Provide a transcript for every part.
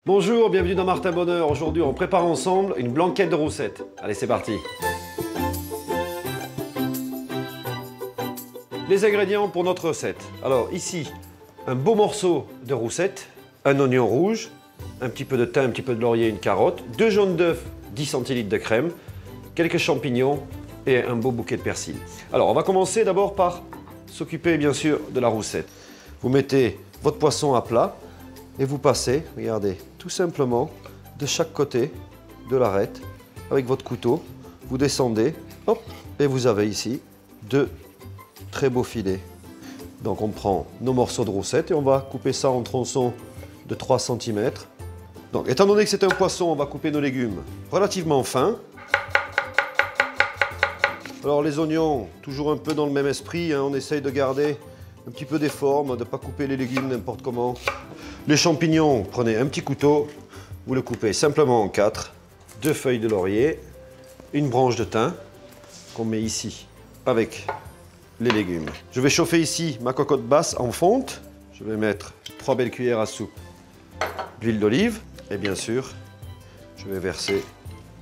Bonjour, bienvenue dans Martin Bonheur. Aujourd'hui, on prépare ensemble une blanquette de roussette. Allez, c'est parti. Les ingrédients pour notre recette. Alors ici, un beau morceau de roussette, un oignon rouge, un petit peu de thym, un petit peu de laurier, une carotte, 2 jaunes d'œufs, 10 centilitres de crème, quelques champignons et un beau bouquet de persil. Alors, on va commencer d'abord par s'occuper bien sûr de la roussette. Vous mettez votre poisson à plat et vous passez, regardez, tout simplement de chaque côté de l'arête avec votre couteau. Vous descendez, hop, et vous avez ici 2 très beaux filets. Donc on prend nos morceaux de roussette et on va couper ça en tronçons de 3 cm. Donc étant donné que c'est un poisson, on va couper nos légumes relativement fins. Alors les oignons, toujours un peu dans le même esprit, hein, on essaye de garder un petit peu des formes, de ne pas couper les légumes n'importe comment. Les champignons, prenez un petit couteau, vous le coupez simplement en 4, 2 feuilles de laurier, une branche de thym qu'on met ici avec les légumes. Je vais chauffer ici ma cocotte basse en fonte. Je vais mettre 3 belles cuillères à soupe d'huile d'olive et bien sûr, je vais verser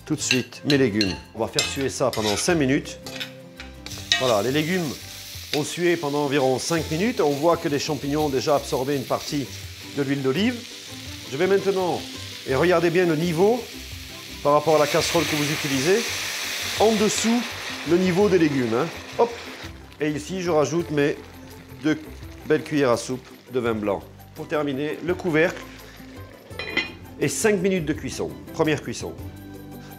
tout de suite mes légumes. On va faire suer ça pendant 5 minutes. Voilà, les légumes ont sué pendant environ 5 minutes. On voit que les champignons ont déjà absorbé une partie de l'huile d'olive. Je vais maintenant, et regardez bien le niveau par rapport à la casserole que vous utilisez, en dessous le niveau des légumes. Hein. Hop. Et ici, je rajoute mes 2 belles cuillères à soupe de vin blanc. Pour terminer, le couvercle et 5 minutes de cuisson, première cuisson.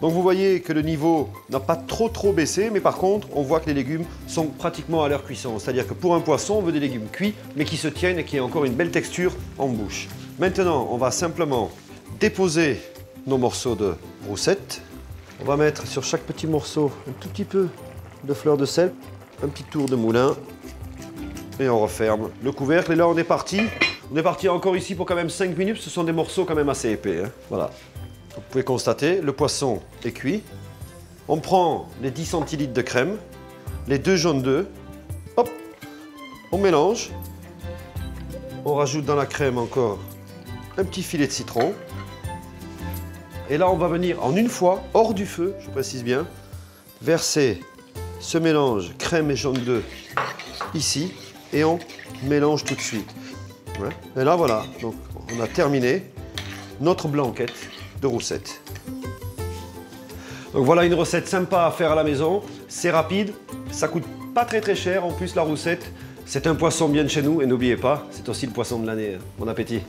Donc vous voyez que le niveau n'a pas trop baissé, mais par contre, on voit que les légumes sont pratiquement à leur cuisson. C'est-à-dire que pour un poisson, on veut des légumes cuits, mais qui se tiennent et qui aient encore une belle texture en bouche. Maintenant, on va simplement déposer nos morceaux de roussette. On va mettre sur chaque petit morceau un tout petit peu de fleur de sel, un petit tour de moulin, et on referme le couvercle. Et là, on est parti. On est parti encore ici pour quand même 5 minutes. Ce sont des morceaux quand même assez épais. Hein. Voilà. Vous pouvez constater, le poisson est cuit. On prend les 10 centilitres de crème, les 2 jaunes d'œufs, hop, on mélange. On rajoute dans la crème encore un petit filet de citron. Et là, on va venir en une fois, hors du feu, je précise bien, verser ce mélange crème et jaune d'œuf ici et on mélange tout de suite. Ouais. Et là, voilà, donc on a terminé notre blanquette de roussette. Donc voilà une recette sympa à faire à la maison, c'est rapide, ça coûte pas très cher. En plus la roussette, c'est un poisson bien de chez nous et n'oubliez pas, c'est aussi le poisson de l'année. Bon appétit!